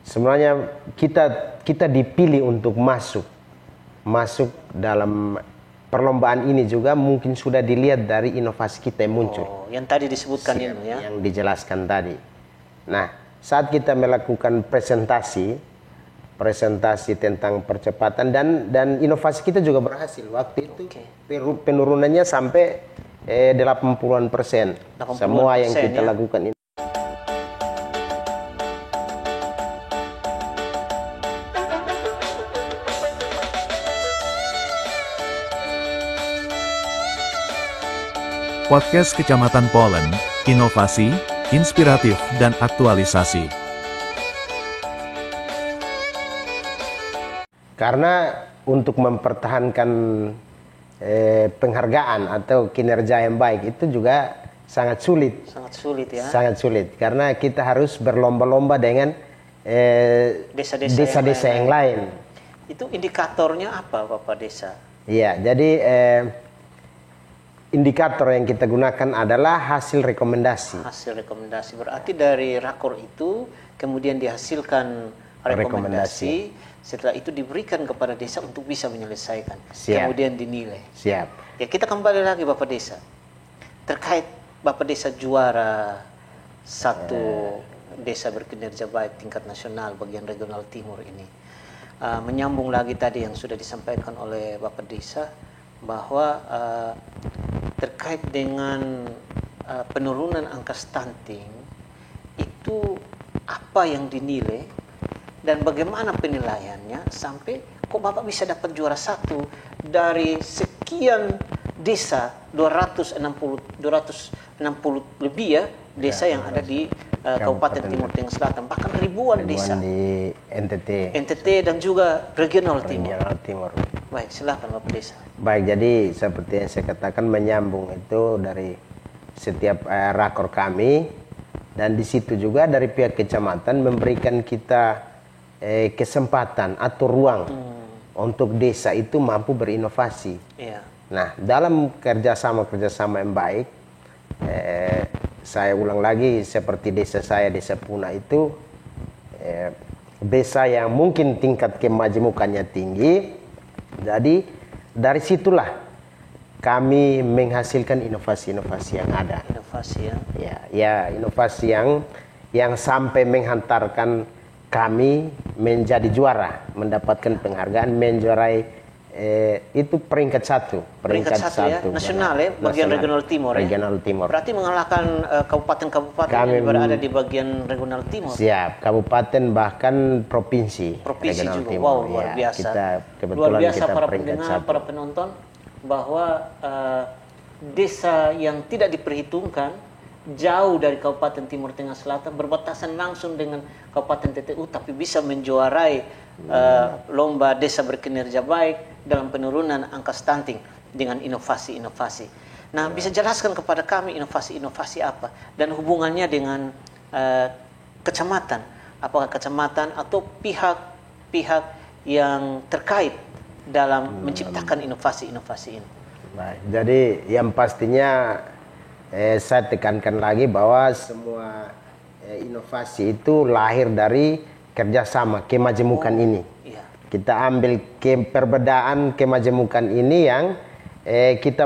sebenarnya kita dipilih untuk masuk dalam perlombaan ini juga mungkin sudah dilihat dari inovasi kita yang muncul. Oh, yang tadi disebutkan itu ya. Yang dijelaskan tadi. Nah, saat kita melakukan presentasi tentang percepatan dan inovasi kita juga berhasil. Waktu itu penurunannya sampai 80-an%. Semua yang kita lakukan ini. Podcast Kecamatan Polen, inovasi, inspiratif, dan aktualisasi. Karena untuk mempertahankan penghargaan atau kinerja yang baik itu juga sangat sulit. Sangat sulit ya. Sangat sulit karena kita harus berlomba-lomba dengan desa-desa yang lain. Itu indikatornya apa, Bapak Desa? Iya, jadi indikator yang kita gunakan adalah hasil rekomendasi. Hasil rekomendasi berarti dari rakor itu kemudian dihasilkan rekomendasi. Setelah itu diberikan kepada desa untuk bisa menyelesaikan. Siap. Kemudian dinilai. Siap. Ya, kita kembali lagi Bapak Desa. Terkait Bapak Desa juara satu desa berkinerja baik tingkat nasional bagian regional timur ini. Menyambung lagi tadi yang sudah disampaikan oleh Bapak Desa bahwa terkait dengan penurunan angka stunting itu apa yang dinilai dan bagaimana penilaiannya sampai kok Bapak bisa dapat juara satu dari sekian desa 260 lebih ya desa yang ada di Kabupaten Timur Tengah Selatan, bahkan ribuan desa di NTT dan juga regional timur. Baik, silakan Bapak Desa. Baik, jadi seperti yang saya katakan menyambung itu dari setiap rakor kami dan di situ juga dari pihak kecamatan memberikan kita kesempatan atau ruang untuk desa itu mampu berinovasi. Iya. Nah, dalam kerjasama yang baik, saya ulang lagi seperti desa saya, Desa Puna itu desa yang mungkin tingkat kemajemukannya tinggi. Jadi dari situlah kami menghasilkan inovasi-inovasi yang ada. Inovasi ya. Ya, inovasi yang sampai menghantarkan kami menjadi juara, mendapatkan penghargaan, menjuarai itu peringkat satu ya, nasional ya, bagian regional timur. Regional timur. Berarti mengalahkan kabupaten-kabupaten yang berada di bagian regional timur. Siap, kabupaten bahkan provinsi. Provinsi juga. Timur. Wow, luar biasa. Kita kebetulan luar biasa kita para peringkat pendengar, satu. para penonton bahwa desa yang tidak diperhitungkan jauh dari Kabupaten Timur Tengah Selatan berbatasan langsung dengan Kabupaten TTU tapi bisa menjuarai lomba desa berkinerja baik dalam penurunan angka stunting dengan inovasi-inovasi. Nah, bisa jelaskan kepada kami inovasi-inovasi apa dan hubungannya dengan kecamatan? Apakah kecamatan atau pihak-pihak yang terkait dalam menciptakan inovasi-inovasi ini? Baik, jadi yang pastinya saya tekankan lagi bahwa semua inovasi itu lahir dari kerjasama kemajemukan ini. Iya. Kita ambil perbedaan kemajemukan ini yang kita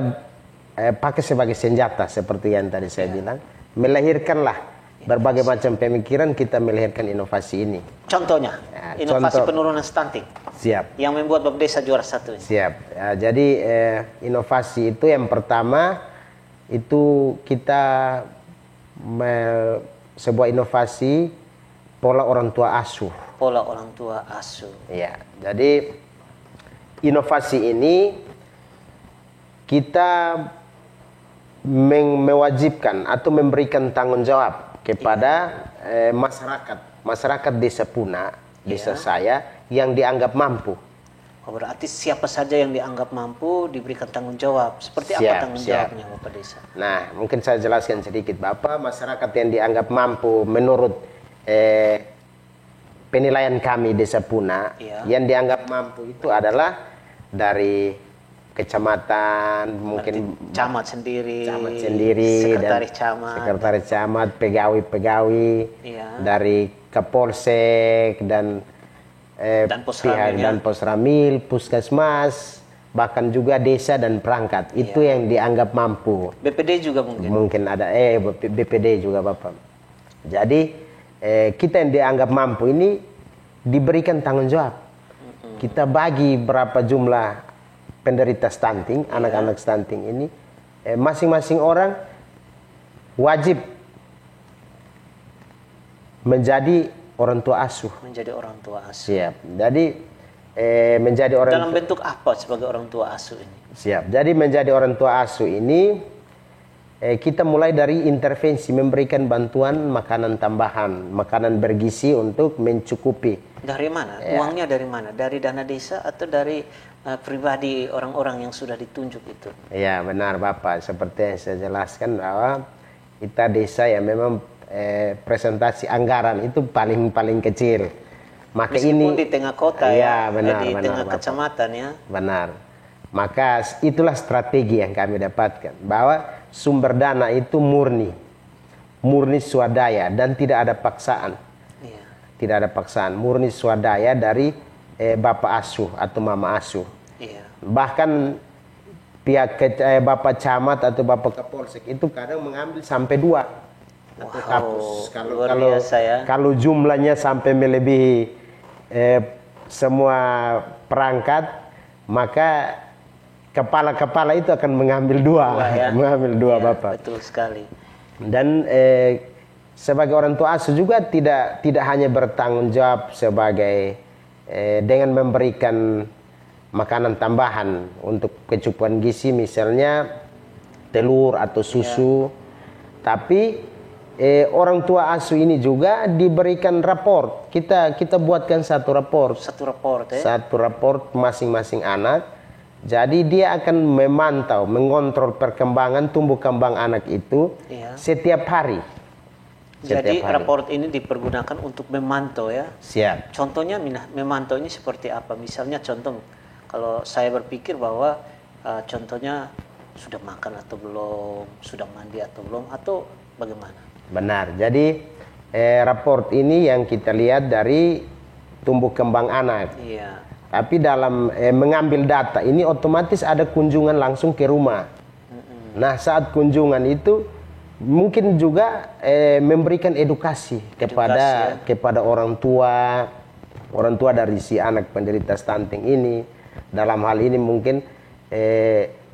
pakai sebagai senjata seperti yang tadi saya bilang, melahirkanlah berbagai macam pemikiran, kita melahirkan inovasi ini. Contohnya, inovasi penurunan stunting. Siap. Yang membuat Bapak Desa juara satu. Siap. Ya, jadi inovasi itu yang pertama itu kita sebuah inovasi pola orang tua asuh. Pola orang tua asuh. Ya, jadi inovasi ini kita mewajibkan atau memberikan tanggung jawab kepada masyarakat Desa Puna, desa saya yang dianggap mampu. Oh, berarti siapa saja yang dianggap mampu diberikan tanggung jawab. Seperti apa tanggung jawabnya Bapak Desa? Nah, mungkin saya jelaskan sedikit Bapak. Masyarakat yang dianggap mampu menurut penilaian kami Desa Puna, yang dianggap mampu itu adalah dari kecamatan, mungkin camat sendiri, sekretaris camat, pegawai-pegawai iya. dari Kapolsek dan pihak dan Posramil, Puskesmas, bahkan juga desa dan perangkat. Itu yang dianggap mampu. BPD juga mungkin. Mungkin ada BPD juga Bapak. Jadi kita yang dianggap mampu ini diberikan tanggung jawab. Kita bagi berapa jumlah penderita stunting, anak-anak stunting ini, masing-masing orang wajib menjadi orang tua asuh. Menjadi orang tua asuh. Siap. Jadi menjadi orang dalam bentuk apa sebagai orang tua asuh ini? Siap. Jadi menjadi orang tua asuh ini kita mulai dari intervensi, memberikan bantuan makanan tambahan, makanan bergizi untuk mencukupi. Dari mana? Uangnya dari mana? Dari dana desa atau dari pribadi orang-orang yang sudah ditunjuk itu? Ya benar Bapak. Seperti yang saya jelaskan bahwa kita desa ya memang presentasi anggaran itu paling kecil. Maka meskipun di tengah kota ya, benar, di benar, tengah Bapak. kecamatan ya. Benar. Maka itulah strategi yang kami dapatkan, bahwa sumber dana itu murni swadaya dan tidak ada paksaan. Iya. Tidak ada paksaan, murni swadaya dari bapak asuh atau mama asuh. Iya. Bahkan pihak bapak camat atau bapak kapolsek itu kadang mengambil sampai 2 atau kapus. Kalau jumlahnya sampai melebihi semua perangkat, maka kepala-kepala itu akan mengambil 2 ya? Mengambil 2 ya, Bapak. Betul sekali. Dan sebagai orang tua asuh juga tidak hanya bertanggung jawab sebagai dengan memberikan makanan tambahan untuk kecukupan gizi, misalnya telur atau susu, tapi orang tua asuh ini juga diberikan raport. Kita buatkan satu raport masing-masing anak. Jadi dia akan memantau, mengontrol perkembangan tumbuh kembang anak itu setiap hari. Jadi raport ini dipergunakan untuk memantau ya. Siap. Contohnya memantau ini seperti apa? Misalnya contoh, kalau saya berpikir bahwa contohnya sudah makan atau belum, sudah mandi atau belum, atau bagaimana? Benar. Jadi raport ini yang kita lihat dari tumbuh kembang anak. Iya. Tapi dalam mengambil data ini otomatis ada kunjungan langsung ke rumah. Nah saat kunjungan itu mungkin juga memberikan edukasi kepada orang tua dari si anak penderita stunting ini. Dalam hal ini mungkin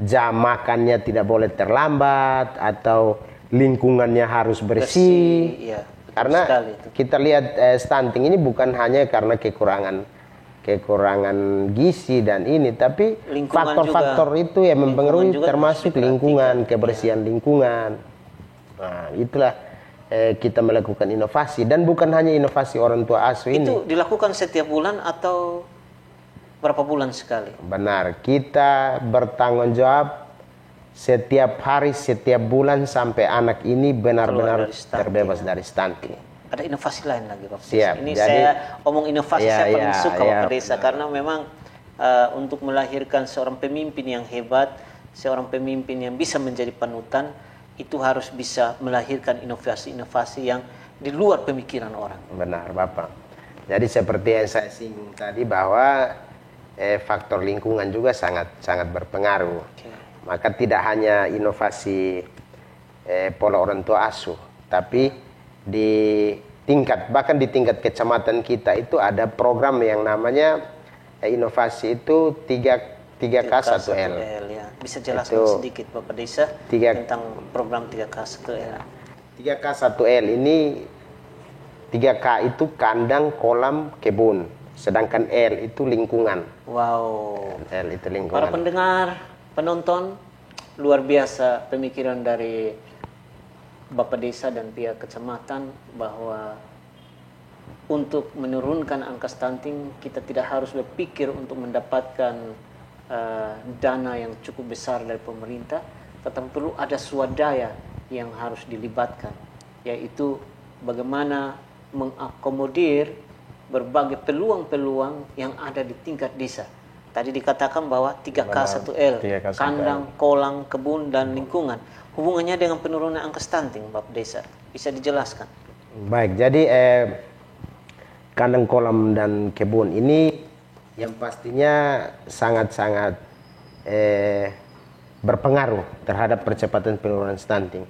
jam makannya tidak boleh terlambat atau lingkungannya harus bersih. Iya, karena kita lihat stunting ini bukan hanya karena kekurangan gizi dan ini, tapi faktor-faktor itu yang mempengaruhi, termasuk lingkungan, kebersihan lingkungan. Nah, itulah kita melakukan inovasi, dan bukan hanya inovasi orang tua asuh ini. Itu dilakukan setiap bulan atau berapa bulan sekali? Benar, kita bertanggung jawab setiap hari, setiap bulan sampai anak ini benar-benar terbebas dari stunting. Ada inovasi lain lagi Bapak Siap. Desa. Ini Jadi, saya omong inovasi, saya paling suka Bapak Desa, benar. karena memang untuk melahirkan seorang pemimpin yang hebat, seorang pemimpin yang bisa menjadi panutan, itu harus bisa melahirkan inovasi-inovasi yang di luar pemikiran orang. Benar Bapak. Jadi seperti yang saya singgung tadi bahwa faktor lingkungan juga sangat berpengaruh. Okay. Maka tidak hanya inovasi pola orang tua asuh, tapi bahkan di tingkat kecamatan kita itu ada program yang namanya inovasi itu 3K1L. Ya. Bisa jelaskan sedikit Bapak Desa tentang program 3K1L. 3K1L ini 3K itu kandang, kolam, kebun. Sedangkan L itu lingkungan. Wow. L itu lingkungan. Para pendengar, penonton, luar biasa pemikiran dari Bapak Desa dan pihak kecamatan bahwa untuk menurunkan angka stunting kita tidak harus berpikir untuk mendapatkan dana yang cukup besar dari pemerintah, tetapi perlu ada swadaya yang harus dilibatkan, yaitu bagaimana mengakomodir berbagai peluang-peluang yang ada di tingkat desa. Tadi dikatakan bahwa 3K1L, 3K1L. kandang, kolam, kebun, dan lingkungan. Hubungannya dengan penurunan angka stunting, Bapak Desa, bisa dijelaskan? Baik, jadi kandang, kolam, dan kebun ini yang pastinya sangat-sangat berpengaruh terhadap percepatan penurunan stunting.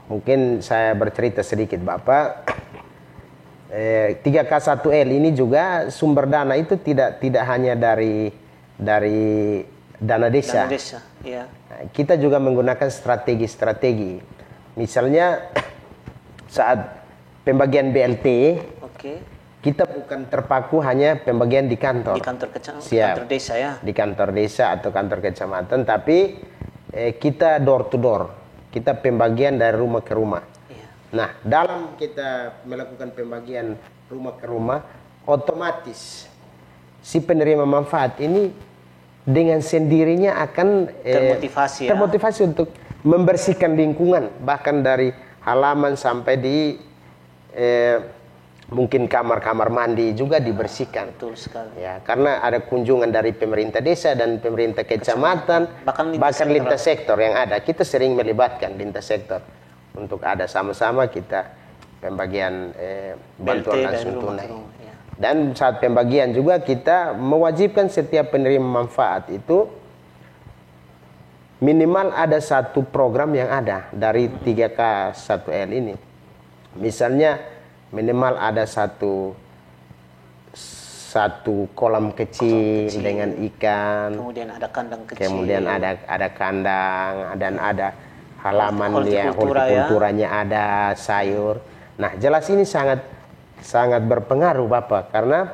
Mungkin saya bercerita sedikit Bapak. 3K1L ini juga sumber dana itu tidak hanya dari dana desa. Dana desa, ya. Kita juga menggunakan strategi. Misalnya saat pembagian BLT, kita bukan terpaku hanya pembagian di kantor. Di kantor kantor desa ya. Di kantor desa atau kantor kecamatan, tapi kita door to door. Kita pembagian dari rumah ke rumah. Iya. Nah, dalam kita melakukan pembagian rumah ke rumah, otomatis si penerima manfaat ini dengan sendirinya akan termotivasi untuk membersihkan lingkungan, bahkan dari halaman sampai di mungkin kamar-kamar mandi juga dibersihkan. Betul sekali. Ya, karena ada kunjungan dari pemerintah desa dan pemerintah kecamatan, bahkan lintas sektor yang ada. Kita sering melibatkan lintas sektor untuk ada sama-sama kita pembagian bantuan langsung tunai. Ya. Dan saat pembagian juga kita mewajibkan setiap penerima manfaat itu minimal ada satu program yang ada dari 3K1L ini. Misalnya minimal ada satu kolam kecil dengan ikan, kemudian ada kandang kecil, kemudian ada kandang, dan ada halaman yang hortikulturanya ada sayur. Nah, jelas ini sangat berpengaruh Bapak, karena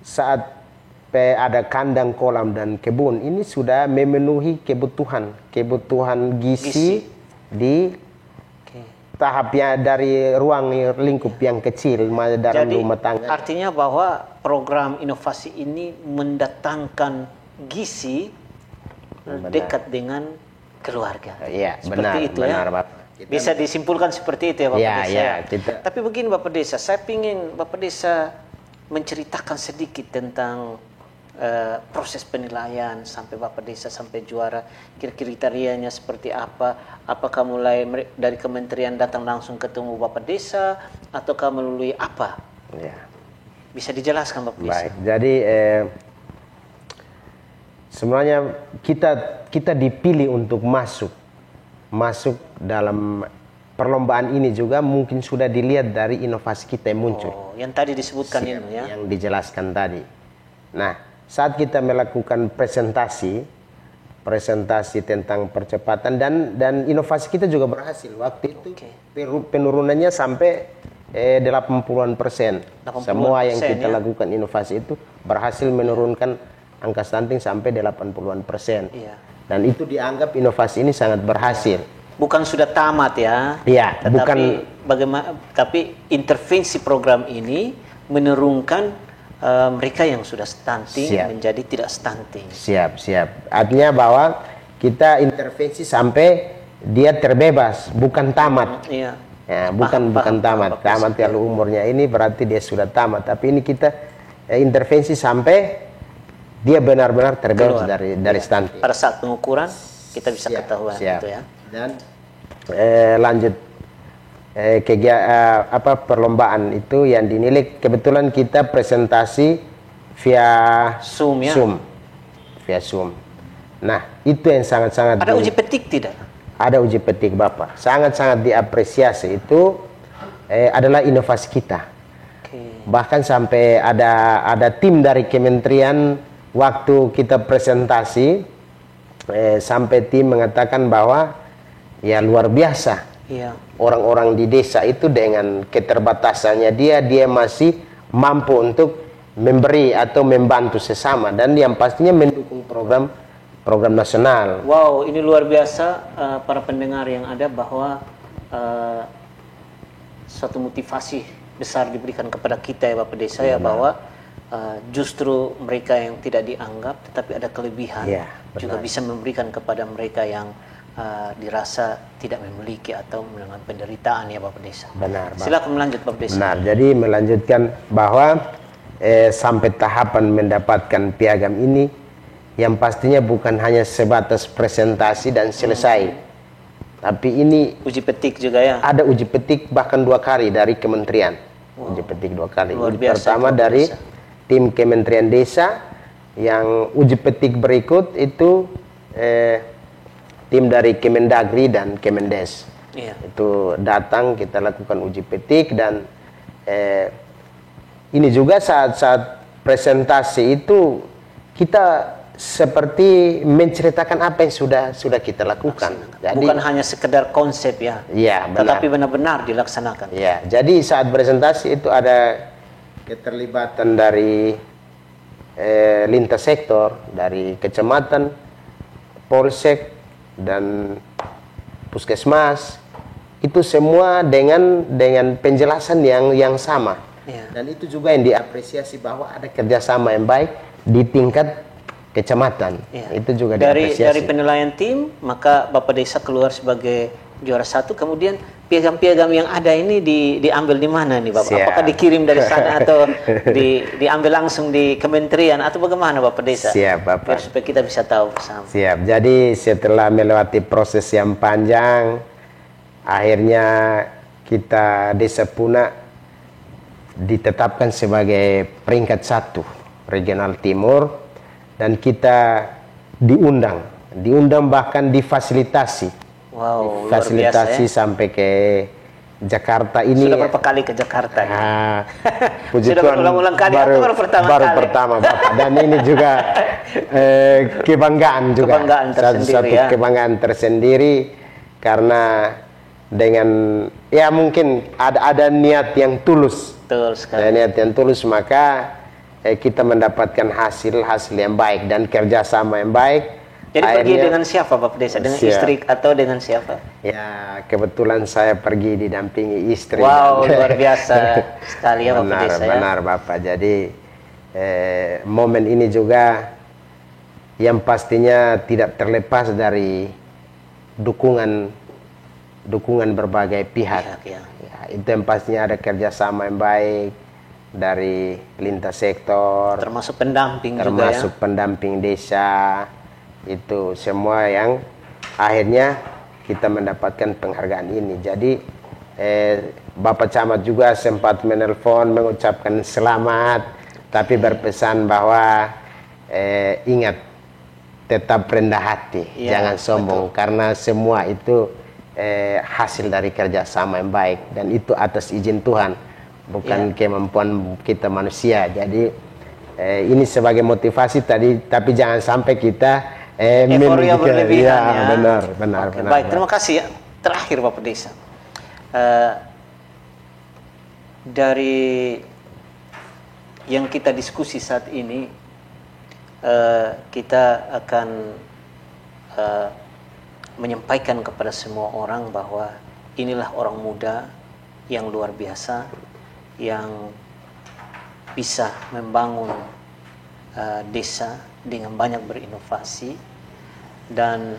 saat ada kandang, kolam, dan kebun ini sudah memenuhi kebutuhan gizi di tahapnya dari ruang lingkup yang kecil dalam rumah tangga. Artinya bahwa program inovasi ini mendatangkan gizi dekat dengan keluarga. Iya, seperti itu ya. Bapak. Bisa disimpulkan seperti itu ya Bapak Desa. Iya. Tapi begini Bapak Desa, saya ingin Bapak Desa menceritakan sedikit tentang proses penilaian sampai Bapak Desa sampai juara, kriterianya seperti apa? Apakah mulai dari kementerian datang langsung ketemu Bapak Desa ataukah melalui apa? Ya. Bisa dijelaskan Bapak Desa? Baik, jadi sebenarnya kita dipilih untuk masuk dalam perlombaan ini juga mungkin sudah dilihat dari inovasi kita yang muncul. Oh, yang tadi disebutkan ini ya? Yang dijelaskan tadi. Nah, saat kita melakukan presentasi tentang percepatan dan inovasi kita juga berhasil. Waktu itu penurunannya sampai 80%. Semua yang kita lakukan inovasi itu berhasil menurunkan angka stunting sampai 80%. Iya. Dan itu dianggap inovasi ini sangat berhasil. Bukan sudah tamat ya? Iya, tapi intervensi program ini menurunkan mereka yang sudah stunting menjadi tidak stunting. Siap. Artinya bahwa kita intervensi sampai dia terbebas, bukan tamat. Iya. Ya, bukan tamat. Tamat kalau umurnya ini berarti dia sudah tamat. Tapi ini kita intervensi sampai dia benar-benar terbebas dari stunting. Pada saat pengukuran kita bisa ketahuan itu ya. Dan lanjut perlombaan itu yang dinilai, kebetulan kita presentasi via Zoom ya. Via Zoom. Nah, itu yang sangat-sangat ada uji petik tidak? Ada uji petik Bapak. Sangat-sangat diapresiasi itu adalah inovasi kita. Bahkan sampai ada tim dari kementerian waktu kita presentasi sampai tim mengatakan bahwa ya luar biasa. Iya. Orang-orang di desa itu dengan keterbatasannya dia masih mampu untuk memberi atau membantu sesama dan yang pastinya mendukung program nasional. Wow, ini luar biasa para pendengar yang ada bahwa suatu motivasi besar diberikan kepada kita ya Bapak Desa ya bahwa justru mereka yang tidak dianggap tetapi ada kelebihan juga bisa memberikan kepada mereka yang dirasa tidak memiliki atau dengan penderitaan ya Bapak Desa. Benar. Silakan melanjut Bapak Desa. Benar. Jadi melanjutkan bahwa sampai tahapan mendapatkan piagam ini, yang pastinya bukan hanya sebatas presentasi dan selesai, tapi ini Uji petik juga ya. ada uji petik bahkan 2 kali dari kementerian. Uji petik 2 kali. Luar Uji biasa, pertama luar dari biasa. tim Kementerian Desa, yang uji petik berikut itu tim dari Kemendagri dan Kemendes. Iya. Itu datang, kita lakukan uji petik, dan ini juga saat presentasi itu kita seperti menceritakan apa yang sudah kita lakukan. Jadi, Bukan hanya sekedar konsep ya. ya, benar. Tetapi benar-benar dilaksanakan. Ya, jadi saat presentasi itu ada keterlibatan dari lintas sektor, dari kecamatan, polsek, dan puskesmas. Itu semua dengan penjelasan yang sama. Ya. Dan itu juga yang diapresiasi, bahwa ada kerjasama yang baik di tingkat kecamatan. Ya. Itu juga Dari diapresiasi. penilaian tim, maka Bapak Desa keluar sebagai juara 1. Kemudian piagam-piagam yang ada ini diambil di mana nih Bapak? Siap. Apakah dikirim dari sana atau diambil langsung di kementerian atau bagaimana Bapak Desa? Siap, Bapak. Biar supaya kita bisa tahu bersama. Siap. Jadi setelah melewati proses yang panjang, akhirnya kita Desa Puna ditetapkan sebagai peringkat 1 regional timur, dan kita diundang bahkan difasilitasi. Wow, luar Fasilitasi biasa ya. sampai ke Jakarta ini. Sudah berapa kali ke Jakarta? Puji Sudah Tuhan, berulang-ulang kali atau baru pertama kali? pertama Bapak. Dan ini juga kebanggaan juga. Kebanggaan tersendiri Satu ya. kebanggaan tersendiri, karena dengan ya mungkin ada niat yang tulus. Betul sekali. Ada niat yang tulus, maka kita mendapatkan hasil yang baik dan kerjasama yang baik. Jadi pergi Akhirnya, dengan siapa Bapak Desa? Dengan siap. istri atau dengan siapa? Ya, kebetulan saya pergi didampingi istri. Wow, luar biasa sekali ya Bapak benar, Desa ya. benar Bapak. Jadi momen ini juga yang pastinya tidak terlepas dari dukungan berbagai pihak. Ya. Ya, itu yang pastinya ada kerjasama yang baik dari lintas sektor, Termasuk pendamping juga ya. termasuk pendamping desa. Itu semua yang akhirnya kita mendapatkan penghargaan ini. Jadi Bapak Camat juga sempat menelpon mengucapkan selamat, tapi berpesan bahwa ingat, tetap rendah hati, Ya, jangan sombong, karena semua itu hasil dari kerjasama yang baik, dan itu atas izin Tuhan, bukan kemampuan kita manusia. Jadi ini sebagai motivasi tadi, tapi jangan sampai kita euforia berlebihan ya. Benar. Oke, baik, terima kasih ya. Terakhir Bapak Desa, dari yang kita diskusi saat ini, kita akan menyampaikan kepada semua orang bahwa inilah orang muda yang luar biasa, yang bisa membangun desa dengan banyak berinovasi, dan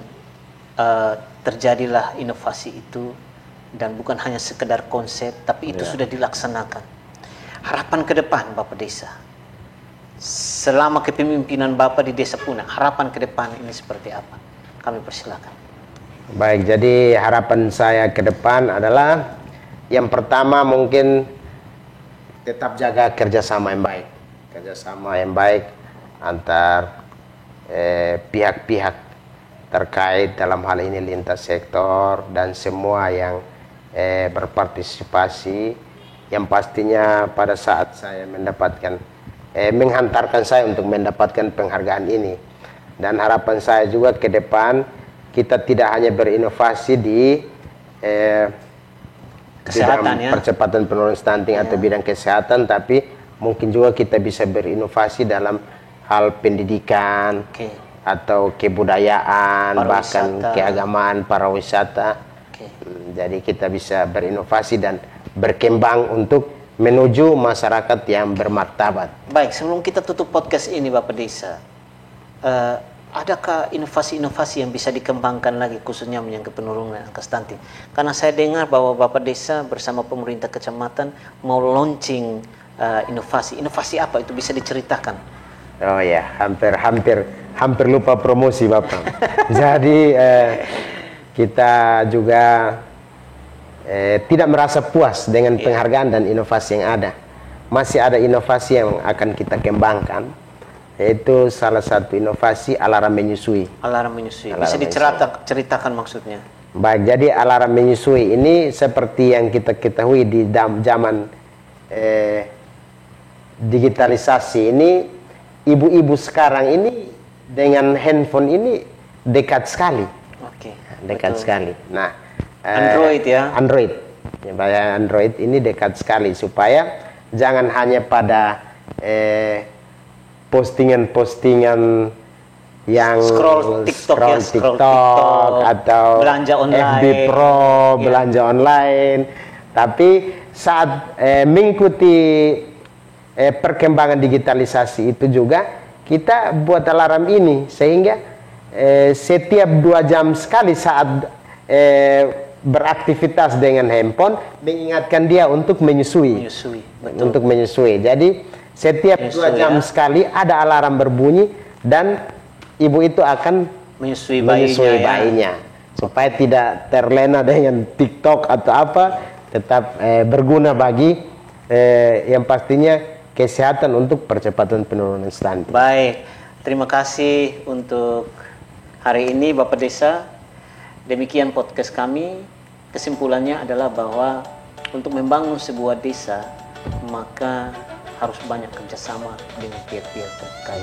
terjadilah inovasi itu, dan bukan hanya sekedar konsep, tapi itu sudah dilaksanakan. Harapan ke depan Bapak Desa, selama kepemimpinan Bapak di Desa Puna, harapan ke depan ini seperti apa? Kami persilakan. Baik, jadi harapan saya ke depan adalah yang pertama mungkin tetap jaga kerjasama yang baik. Kerjasama yang baik antar pihak-pihak terkait, dalam hal ini lintas sektor dan semua yang berpartisipasi, yang pastinya pada saat saya mendapatkan menghantarkan saya untuk mendapatkan penghargaan ini. Dan harapan saya juga ke depan, kita tidak hanya berinovasi di Kesehatan bidang ya. percepatan penurunan stunting atau bidang kesehatan, tapi mungkin juga kita bisa berinovasi dalam hal pendidikan, atau kebudayaan, bahkan keagamaan, pariwisata. Jadi kita bisa berinovasi dan berkembang untuk menuju masyarakat yang bermartabat. Baik, sebelum kita tutup podcast ini Bapak Desa, adakah inovasi-inovasi yang bisa dikembangkan lagi khususnya menyangkut penurunan angka stunting? Karena saya dengar bahwa Bapak Desa bersama pemerintah kecamatan mau launching inovasi. Inovasi apa itu bisa diceritakan? Oh ya, hampir lupa promosi Bapak. Jadi kita juga tidak merasa puas dengan penghargaan dan inovasi yang ada. Masih ada inovasi yang akan kita kembangkan, yaitu salah satu inovasi alarm menyusui. Alarm menyusui. Alarm Bisa diceritakan maksudnya? Baik, jadi alarm menyusui ini seperti yang kita ketahui di zaman digitalisasi ini, ibu-ibu sekarang ini dengan handphone ini dekat sekali. Oke. Dekat betul. sekali. Nah, Android ya? Android. Ya, Android ini dekat sekali supaya jangan hanya pada postingan-postingan yang scroll TikTok atau belanja online, FB Pro, belanja online, tapi saat mengikuti perkembangan digitalisasi itu juga kita buat alarm ini sehingga setiap 2 jam sekali saat beraktivitas dengan handphone mengingatkan dia untuk menyusui. Untuk menyusui. Jadi setiap 2 jam sekali ada alarm berbunyi dan ibu itu akan menyusui bayinya supaya tidak terlena dengan TikTok atau apa, tetap berguna bagi yang pastinya kesehatan untuk percepatan penurunan stunting. Baik, terima kasih untuk hari ini Bapak Desa. Demikian podcast kami. Kesimpulannya adalah bahwa untuk membangun sebuah desa maka harus banyak kerjasama dengan pihak-pihak terkait.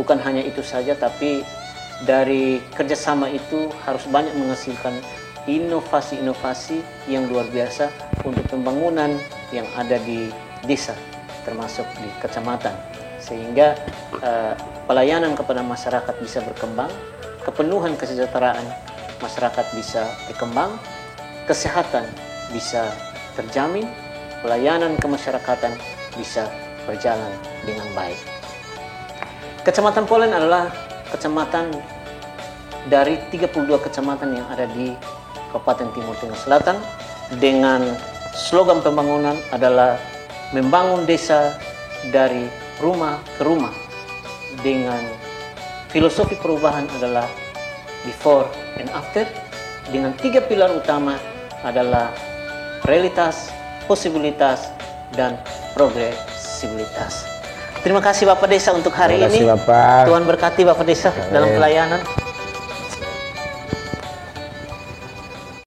Bukan hanya itu saja, tapi dari kerjasama itu harus banyak menghasilkan inovasi-inovasi yang luar biasa untuk pembangunan yang ada di desa, termasuk di kecamatan, sehingga pelayanan kepada masyarakat bisa berkembang, kepenuhan kesejahteraan masyarakat bisa berkembang, kesehatan bisa terjamin, pelayanan kemasyarakatan bisa berjalan dengan baik. Kecamatan Polen adalah kecamatan dari 32 kecamatan yang ada di Kabupaten Timur Tengah Selatan, dengan slogan pembangunan adalah membangun desa dari rumah ke rumah, dengan filosofi perubahan adalah before and after, dengan 3 pilar utama adalah realitas, posibilitas, dan progresibilitas. Terima kasih Bapak Desa untuk hari ini. Terima kasih Bapak. Tuhan berkati Bapak Desa dalam pelayanan.